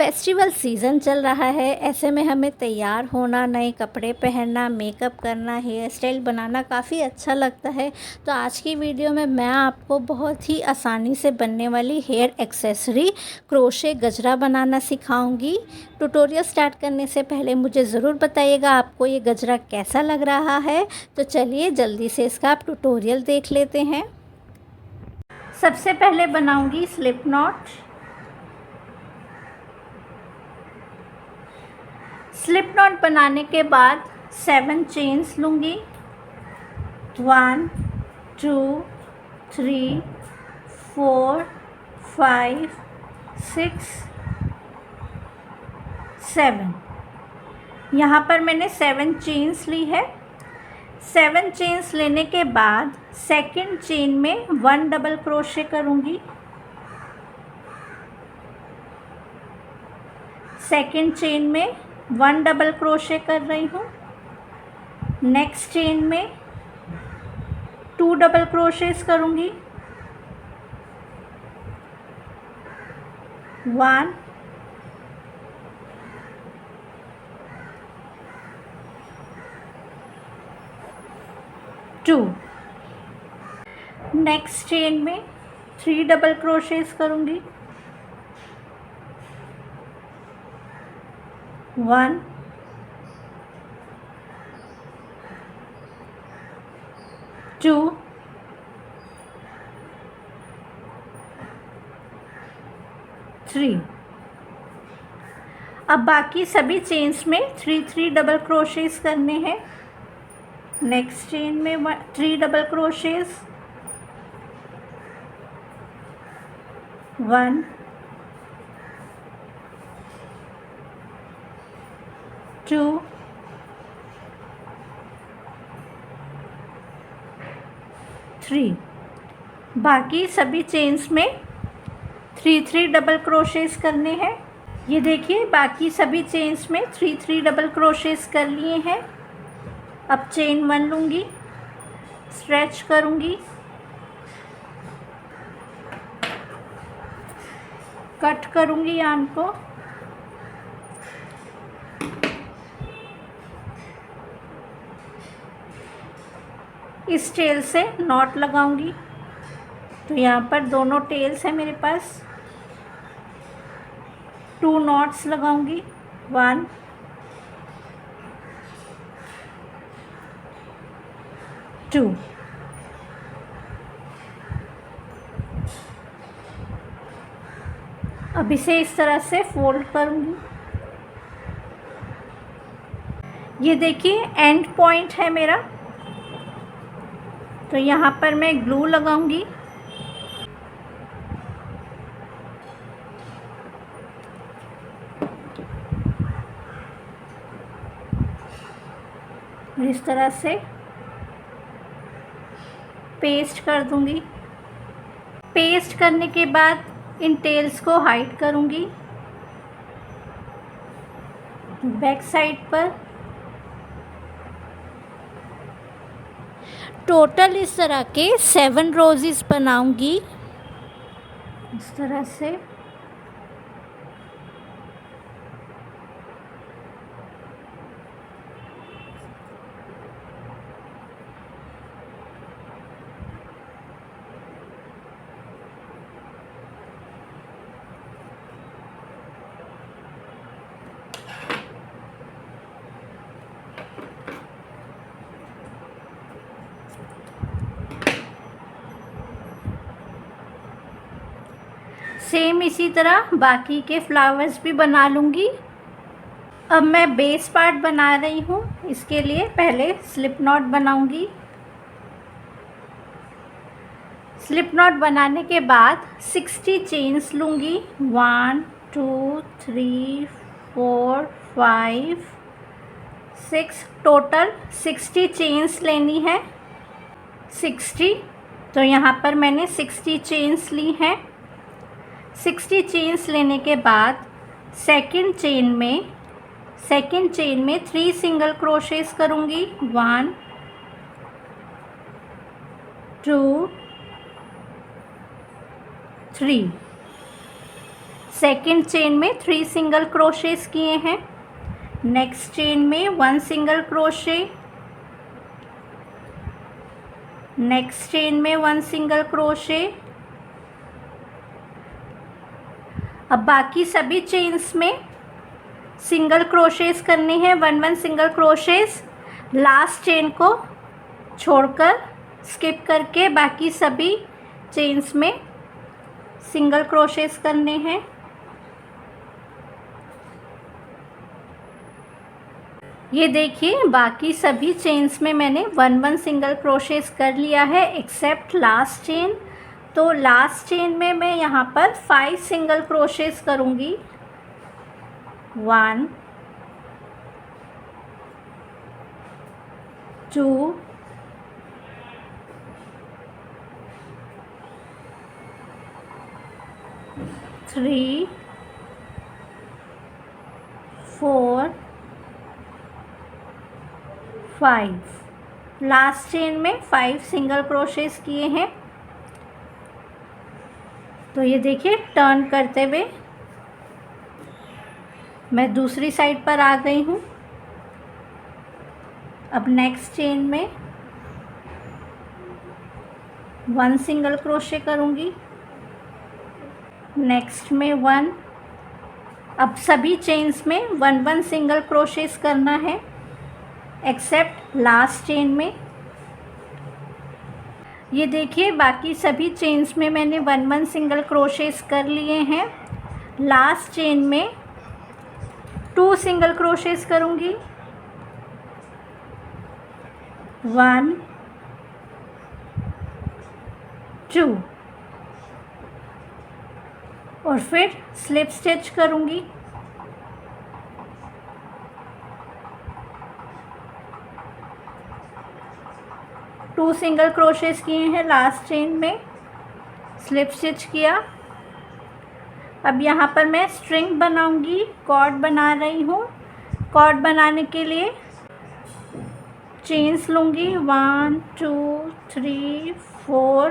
Festival season चल रहा है, ऐसे में हमें तैयार होना, नए कपड़े पहनना, मेकअप करना, हेयर स्टाइल बनाना काफ़ी अच्छा लगता है। तो आज की वीडियो में मैं आपको बहुत ही आसानी से बनने वाली हेयर एक्सेसरी क्रोशे गजरा बनाना सिखाऊंगी। ट्यूटोरियल स्टार्ट करने से पहले मुझे ज़रूर बताइएगा आपको ये गजरा कैसा लग रहा है। तो चलिए जल्दी से इसका आप ट्यूटोरियल देख लेते हैं। सबसे पहले बनाऊंगी स्लिप नॉट। स्लिप नॉट बनाने के बाद 7 चेन्स लूँगी। 1 2 3 4 5 6 7। यहाँ पर मैंने 7 चेन्स ली है। 7 चेन्स लेने के बाद सेकंड चेन में 1 डबल क्रोशे करूँगी। सेकंड चेन में 1 डबल क्रोशे कर रही हूँ। नेक्स्ट चेन में 2 डबल क्रोशेस करूँगी। 1 2। नेक्स्ट चेन में 3 डबल क्रोशेस करूँगी। 1 2 3। अब बाकी सभी चेन्स में 3 डबल क्रोशेस करने हैं। नेक्स्ट चेन में 3 डबल क्रोशेस। 1 2 3। बाकी सभी चेन्स में 3 डबल क्रोशेस करने हैं। ये देखिए बाकी सभी चेन्स में 3 डबल क्रोशेस कर लिए हैं। अब चेन 1 लूँगी, स्ट्रेच करूँगी, कट करूँगी यार्न को। इस टेल से नॉट लगाऊंगी। तो यहाँ पर दोनों टेल्स हैं मेरे पास। 2 नॉट्स लगाऊंगी। 1 2। अब इसे इस तरह से फोल्ड करूंगी। ये देखिए एंड पॉइंट है मेरा। तो यहाँ पर मैं ग्लू लगाऊंगी। इस तरह से पेस्ट कर दूंगी। पेस्ट करने के बाद इन टेल्स को हाइड करूंगी बैक साइड पर। टोटल इस तरह के 7 रोजेस बनाऊंगी इस तरह से। सेम इसी तरह बाकी के फ्लावर्स भी बना लूँगी। अब मैं बेस पार्ट बना रही हूँ। इसके लिए पहले स्लिप नॉट बनाऊँगी। स्लिप नॉट बनाने के बाद 60 चेन्स लूँगी। 1 2 3 4 5 6। टोटल 60 चेन्स लेनी है। 60। तो यहाँ पर मैंने 60 चेन्स ली हैं। 60 चेन्स लेने के बाद सेकंड चेन में 3 सिंगल क्रोशेस करूँगी। 1 2 3। सेकंड चेन में 3 सिंगल क्रोशेस किए हैं। नेक्स्ट चेन में 1 सिंगल क्रोशे, नेक्स्ट चेन में 1 सिंगल क्रोशे। अब बाकी सभी चेन्स में सिंगल क्रोशेस करने हैं, 1 सिंगल क्रोशेस। लास्ट चेन को छोड़कर स्किप करके बाकी सभी चेन्स में सिंगल क्रोशेस करने हैं। ये देखिए बाकी सभी चेन्स में मैंने 1 सिंगल क्रोशेस कर लिया है एक्सेप्ट लास्ट चेन। तो लास्ट चेन में मैं यहाँ पर 5 सिंगल क्रोशेस करूँगी। 1 2 3 4 5। लास्ट चेन में 5 सिंगल क्रोशेस किए हैं। तो ये देखिए टर्न करते हुए मैं दूसरी साइड पर आ गई हूँ। अब नेक्स्ट चेन में 1 सिंगल क्रोशे करूँगी, नेक्स्ट में 1। अब सभी चेन्स में 1 सिंगल क्रोशेस करना है एक्सेप्ट लास्ट चेन में। ये देखिए बाकी सभी चेन्स में मैंने 1 सिंगल क्रोशेस कर लिए हैं। लास्ट चेन में 2 सिंगल क्रोशेस करूँगी, 1 2 और फिर स्लिप स्टिच करूँगी। टू सिंगल क्रोशेस किए हैं लास्ट चेन में, स्लिप स्टिच किया। अब यहाँ पर मैं स्ट्रिंग बनाऊंगी, कॉर्ड बना रही हूँ। कॉर्ड बनाने के लिए चेन्स लूँगी 1 2 3 4,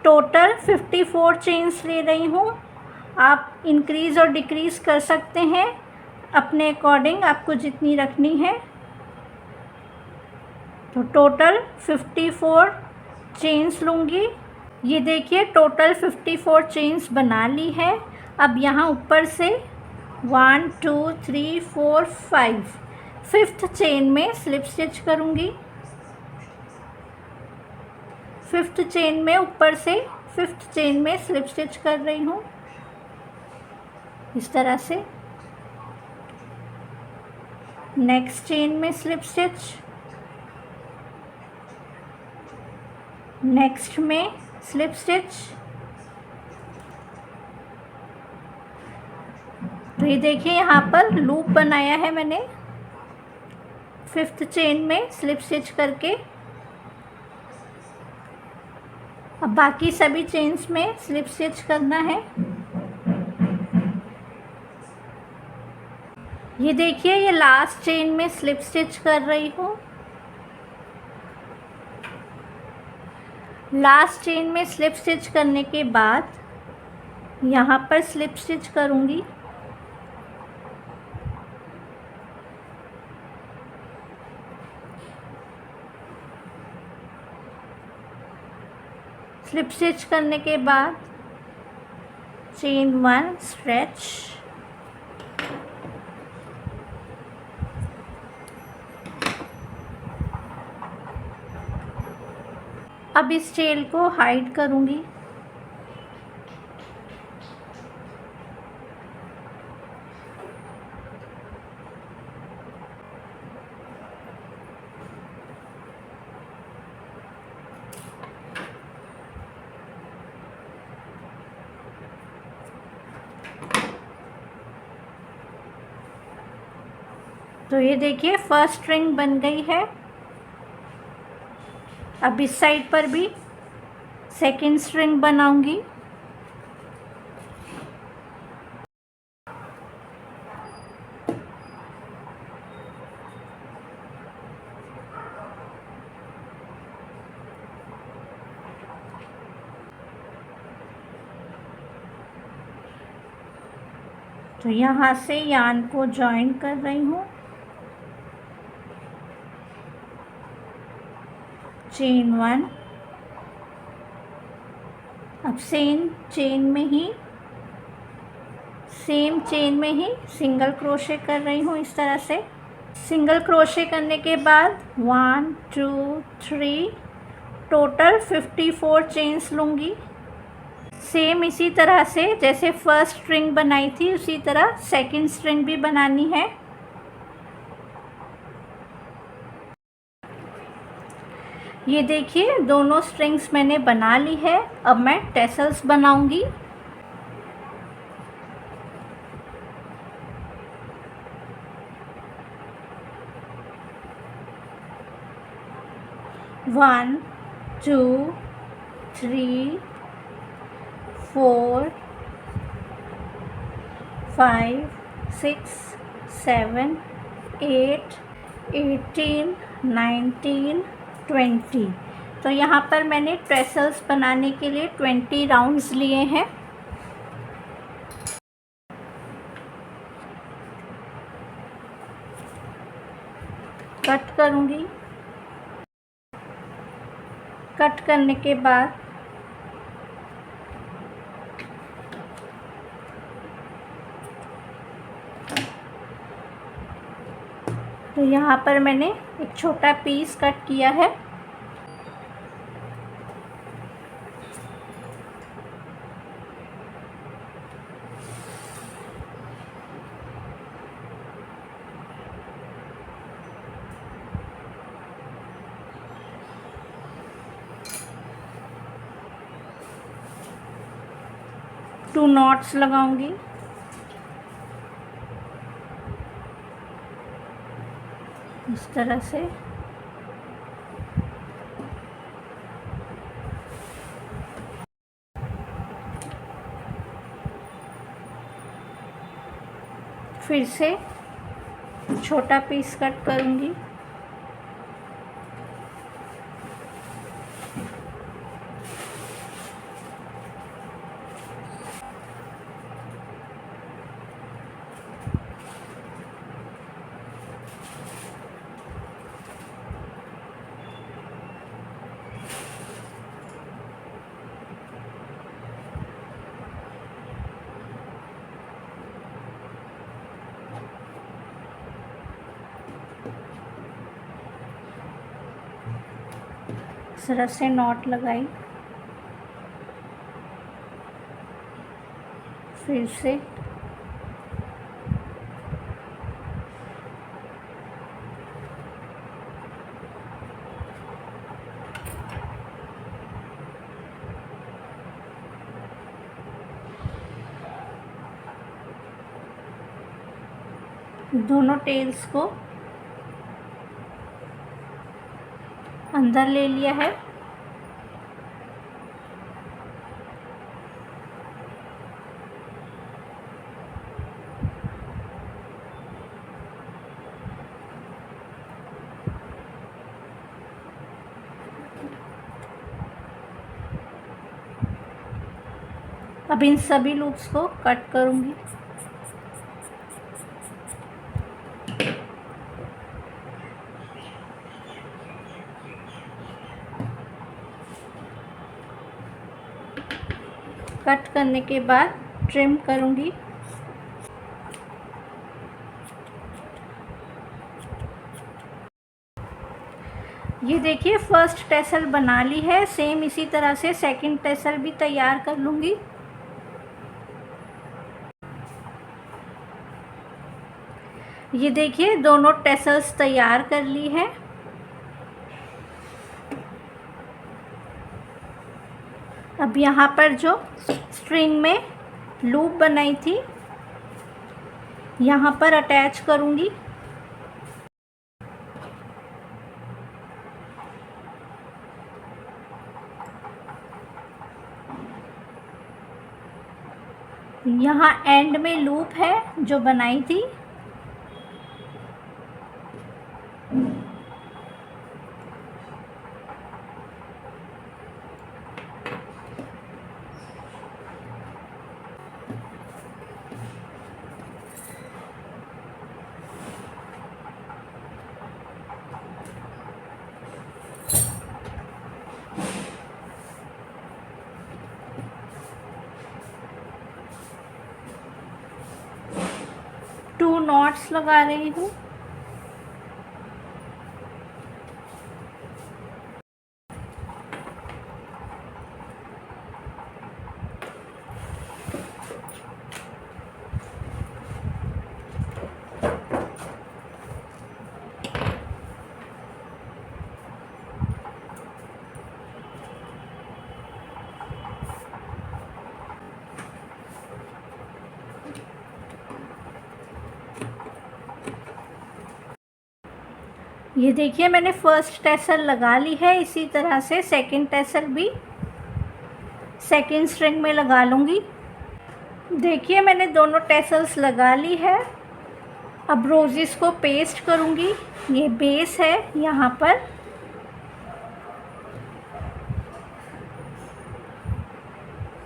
टोटल 54 चेन्स ले रही हूँ। आप इंक्रीज़ और डिक्रीज़ कर सकते हैं अपने अकॉर्डिंग, आपको जितनी रखनी है। तो टोटल 54 चेन्स लूँगी। ये देखिए टोटल 54 चेन्स बना ली है। अब यहाँ ऊपर से 1 2 3 4 5, 5th चेन में स्लिप स्टिच करूँगी। 5th चेन में ऊपर से 5th चेन में स्लिप स्टिच कर रही हूँ इस तरह से। नेक्स्ट चेन में स्लिप स्टिच, नेक्स्ट में स्लिप स्टिच। तो ये देखिए यहाँ पर लूप बनाया है मैंने 5th चेन में स्लिप स्टिच करके। अब बाकी सभी चेन्स में स्लिप स्टिच करना है। ये देखिए ये लास्ट चेन में स्लिप स्टिच कर रही हूँ। लास्ट चेन में स्लिप स्टिच करने के बाद यहाँ पर स्लिप स्टिच करूँगी। स्लिप स्टिच करने के बाद चेन 1 स्ट्रेच, अब इस टेल को हाइड करूँगी। तो ये देखिए फर्स्ट स्ट्रिंग बन गई है। अब इस साइड पर भी सेकंड स्ट्रिंग बनाऊंगी। तो यहाँ से यान को जॉइन कर रही हूँ, चेन 1। अब सेम चेन में ही सिंगल क्रोशे कर रही हूँ इस तरह से। सिंगल क्रोशे करने के बाद 1 2 3 टोटल 54 चेन्स लूँगी। सेम इसी तरह से जैसे फर्स्ट स्ट्रिंग बनाई थी उसी तरह सेकंड स्ट्रिंग भी बनानी है। ये देखिए दोनों स्ट्रिंग्स मैंने बना ली है। अब मैं टेसल्स बनाऊंगी। वन 2 3 4 5 6 7 8 18 19 20। तो यहाँ पर मैंने ट्रेसल्स बनाने के लिए 20 राउंड्स लिए हैं। कट करूँगी। कट करने के बाद तो यहाँ पर मैंने एक छोटा पीस कट किया है। टू नॉट्स लगाऊंगी। इस तरह से फिर से छोटा पीस कट करूंगी। इस तरह से नॉट लगाई। फिर से दोनों टेल्स को अंदर ले लिया है। अब इन सभी लूप्स को कट करूंगी। कट करने के बाद ट्रिम करूंगी। ये देखिए फर्स्ट टेसल बना ली है। सेम इसी तरह से सेकंड टेसल भी तैयार कर लूंगी। ये देखिए दोनों टेसल्स तैयार कर ली है। अब यहाँ पर जो स्ट्रिंग में लूप बनाई थी यहाँ पर अटैच करूँगी। यहाँ एंड में लूप है जो बनाई थी। नॉट्स लगा रही हूँ। ये देखिए मैंने फर्स्ट टैसल लगा ली है। इसी तरह से सेकंड टैसल भी सेकंड स्ट्रिंग में लगा लूँगी। देखिए मैंने दोनों टैसल्स लगा ली है। अब रोज़ेस को पेस्ट करूँगी। ये बेस है यहाँ पर।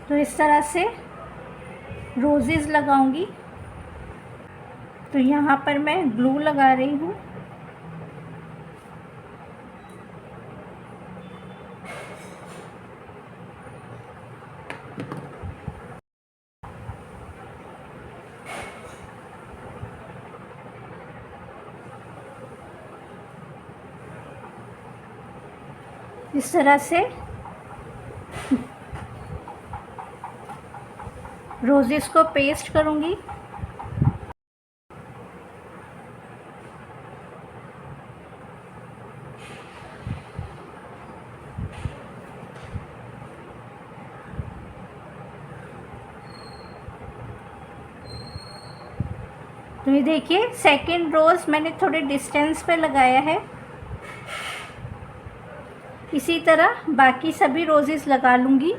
तो इस तरह से रोज़ेस लगाऊंगी। तो यहाँ पर मैं ग्लू लगा रही हूँ। इस तरह से रोज़ेस को पेस्ट करूँगी। तो ये देखिए सेकंड रोज़ मैंने थोड़े डिस्टेंस पे लगाया है। इसी तरह बाकी सभी रोज़ेस लगा लूँगी।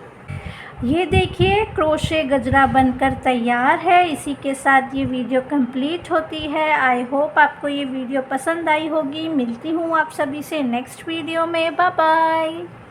ये देखिए क्रोशे गजरा बनकर तैयार है। इसी के साथ ये वीडियो कंप्लीट होती है। आई होप आपको ये वीडियो पसंद आई होगी। मिलती हूँ आप सभी से नेक्स्ट वीडियो में। Bye bye.